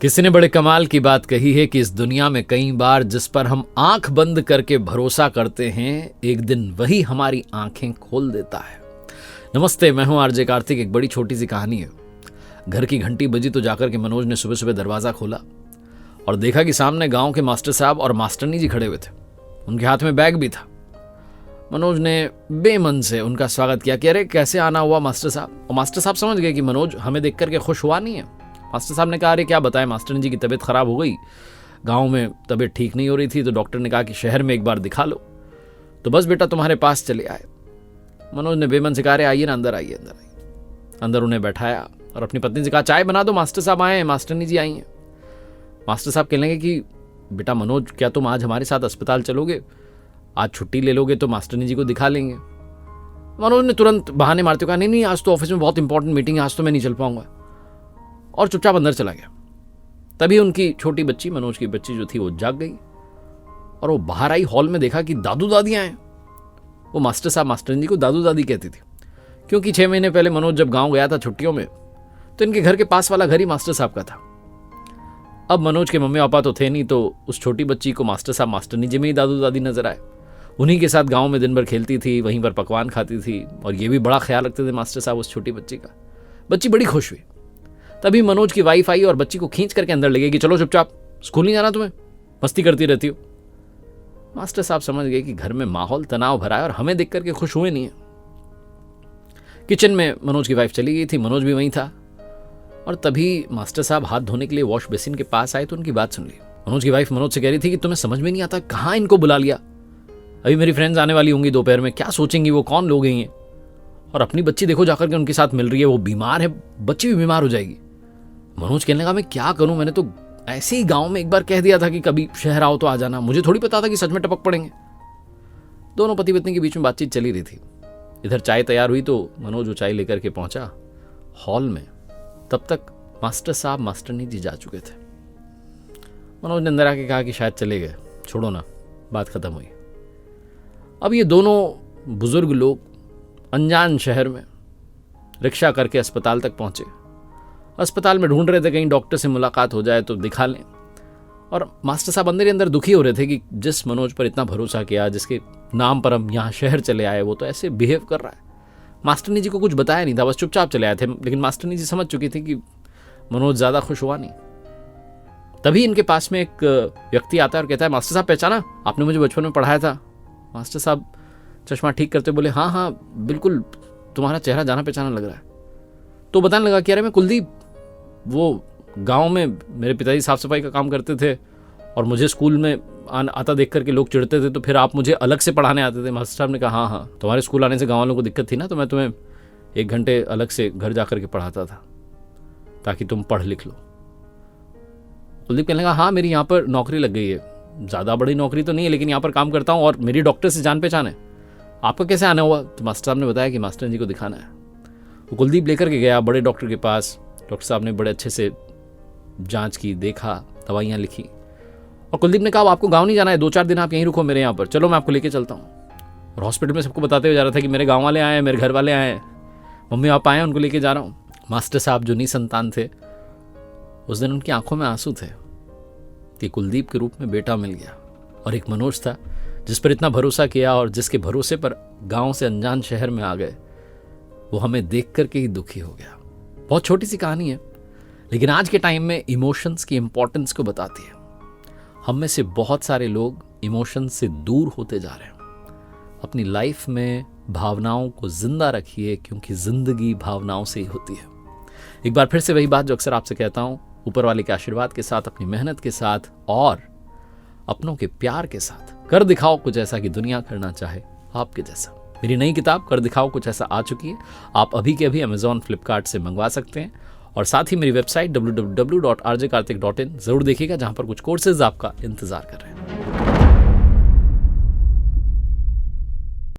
किसी ने बड़े कमाल की बात कही है कि इस दुनिया में कई बार जिस पर हम आंख बंद करके भरोसा करते हैं, एक दिन वही हमारी आंखें खोल देता है। नमस्ते, मैं हूं आरजे कार्तिक। एक बड़ी छोटी सी कहानी है। घर की घंटी बजी तो जाकर के मनोज ने सुबह सुबह दरवाजा खोला और देखा कि सामने गांव के मास्टर साहब और मास्टरनी जी खड़े हुए थे। उनके हाथ में बैग भी था। मनोज ने बेमन से उनका स्वागत किया कि अरे कैसे आना हुआ मास्टर साहब। और मास्टर साहब समझ गए कि मनोज हमें देख करके खुश हुआ नहीं है। मास्टर साहब ने कहा अरे क्या बताएं, मास्टरनी जी की तबीयत खराब हो गई, गांव में तबीयत ठीक नहीं हो रही थी, तो डॉक्टर ने कहा कि शहर में एक बार दिखा लो, तो बस बेटा तुम्हारे पास चले आए। मनोज ने बेमन से कहा अरे आइए ना, अंदर आइए। अंदर उन्हें बैठाया और अपनी पत्नी से कहा चाय बना दो, मास्टर साहब आए हैं, मास्टरनी जी आई हैं। मास्टर साहब कहने लगे कि बेटा मनोज, क्या तुम आज हमारे साथ अस्पताल चलोगे? आज छुट्टी ले लोगे तो मास्टरनी जी को दिखा लेंगे। मनोज ने तुरंत बहाने मारते कहा नहीं, आज तो ऑफिस में बहुत इंपॉर्टेंट मीटिंग है, आज तो मैं नहीं चल पाऊंगा, और चुपचाप अंदर चला गया। तभी उनकी छोटी बच्ची, मनोज की बच्ची जो थी, वो जाग गई और वो बाहर आई। हॉल में देखा कि दादू दादी आए। वो मास्टर साहब मास्टरनी जी को दादू दादी कहती थी, क्योंकि 6 महीने पहले मनोज जब गांव गया था छुट्टियों में, तो इनके घर के पास वाला घर ही मास्टर साहब का था। अब मनोज के मम्मी पापा तो थे नहीं, तो उस छोटी बच्ची को मास्टर साहब मास्टरनी जी में ही दादू दादी नजर आए। उन्हीं के साथ गांव में दिन भर खेलती थी, वहीं पर पकवान खाती थी, और ये भी बड़ा ख्याल रखते थे मास्टर साहब उस छोटी बच्ची का। बच्ची बड़ी खुश हुई। तभी मनोज की वाइफ आई और बच्ची को खींच करके अंदर ले गई कि चलो चुपचाप, स्कूल नहीं जाना तुम्हें, मस्ती करती रहती हो। मास्टर साहब समझ गए कि घर में माहौल तनाव भरा है और हमें देख करके खुश हुए नहीं है। किचन में मनोज की वाइफ चली गई थी, मनोज भी वहीं था, और तभी मास्टर साहब हाथ धोने के लिए वॉश बेसिन के पास आए तो उनकी बात सुन ली। मनोज की वाइफ मनोज से कह रही थी कि तुम्हें समझ में नहीं आता कहाँ इनको बुला लिया, अभी मेरी फ्रेंड्स आने वाली होंगी दोपहर में, क्या सोचेंगी वो, कौन लोग हैं ये, और अपनी बच्ची देखो जाकर के उनके साथ मिल रही है, वो बीमार है, बच्ची भी बीमार हो जाएगी। मनोज कहने लगा मैं क्या करूं, मैंने तो ऐसे ही गांव में एक बार कह दिया था कि कभी शहर आओ तो आ जाना, मुझे थोड़ी पता था कि सच में टपक पड़ेंगे। दोनों पति पत्नी के बीच में बातचीत चली रही थी। इधर चाय तैयार हुई तो मनोज वो चाय लेकर के पहुंचा हॉल में। तब तक मास्टर साहब मास्टरनी जी जा चुके थे। मनोज ने अंदर आके कहा कि शायद चले गए, छोड़ो ना, बात खत्म हुई। अब ये दोनों बुजुर्ग लोग अनजान शहर में रिक्शा करके अस्पताल तक पहुंचे। अस्पताल में ढूंढ रहे थे कहीं डॉक्टर से मुलाकात हो जाए तो दिखा लें, और मास्टर साहब अंदर ही अंदर दुखी हो रहे थे कि जिस मनोज पर इतना भरोसा किया, जिसके नाम पर हम यहाँ शहर चले आए, वो तो ऐसे बिहेव कर रहा है। मास्टरनी जी को कुछ बताया नहीं था, बस चुपचाप चले आए थे, लेकिन मास्टरनी जी समझ चुकी थी कि मनोज ज्यादा खुश हुआ नहीं। तभी इनके पास में एक व्यक्ति आता है और कहता है मास्टर साहब पहचाना, आपने मुझे बचपन में पढ़ाया था। मास्टर साहब चश्मा ठीक करते बोले हाँ हाँ बिल्कुल, तुम्हारा चेहरा जाना पहचाना लग रहा है। तो बताने लगा कि अरे मैं कुलदीप, वो गांव में मेरे पिताजी साफ सफाई का काम करते थे और मुझे स्कूल में आता देख करके लोग चिढ़ते थे, तो फिर आप मुझे अलग से पढ़ाने आते थे। मास्टर साहब ने कहा हाँ हाँ, तुम्हारे स्कूल आने से गाँव वालों को दिक्कत थी ना, तो मैं तुम्हें 1 घंटे अलग से घर जा करके पढ़ाता था ताकि तुम पढ़ लिख लो। कुलदीप कहने लगा हाँ मेरी यहाँ पर नौकरी लग गई है, ज़्यादा बड़ी नौकरी तो नहीं है, लेकिन यहाँ पर काम करता हूँ और मेरी डॉक्टर से जान पहचान है। आपका कैसे आना हुआ? तो मास्टर साहब ने बताया कि मास्टर जी को दिखाना है। वो कुलदीप लेकर के गया बड़े डॉक्टर के पास। डॉक्टर साहब ने बड़े अच्छे से जांच की, देखा, दवाइयाँ लिखी, और कुलदीप ने कहा आपको गांव नहीं जाना है, 2-4 दिन आप यहीं रुको मेरे यहाँ पर, चलो मैं आपको लेके चलता हूँ। और हॉस्पिटल में सबको बताते हुए जा रहा था कि मेरे गाँव वाले आए हैं, मेरे घर वाले आए हैं, मम्मी पापा आए हैं, उनको लेके जा रहा हूँ। मास्टर साहब जो निसंतान थे, उस दिन उनकी आंखों में आंसू थे कि कुलदीप के रूप में बेटा मिल गया। और एक मनोज था जिस पर इतना भरोसा किया और जिसके भरोसे पर गांव से अनजान शहर में आ गए, वो हमें देख करके ही दुखी हो गया। बहुत छोटी सी कहानी है, लेकिन आज के टाइम में इमोशंस की इंपॉर्टेंस को बताती है। हम में से बहुत सारे लोग इमोशंस से दूर होते जा रहे हैं। अपनी लाइफ में भावनाओं को जिंदा रखिए, क्योंकि जिंदगी भावनाओं से ही होती है। एक बार फिर से वही बात जो अक्सर आपसे कहता हूं, ऊपर वाले के आशीर्वाद के साथ, अपनी मेहनत के साथ और अपनों के प्यार के साथ कर दिखाओ कुछ ऐसा कि दुनिया करना चाहे आपके जैसा। मेरी नई किताब कर दिखाओ कुछ ऐसा आ चुकी है। आप अभी के अभी अमेजॉन, फ्लिपकार्ट से मंगवा सकते हैं, और साथ ही मेरी वेबसाइट www.rjkartik.in जरूर देखिएगा, जहां पर कुछ कोर्सेज आपका इंतजार कर रहे हैं।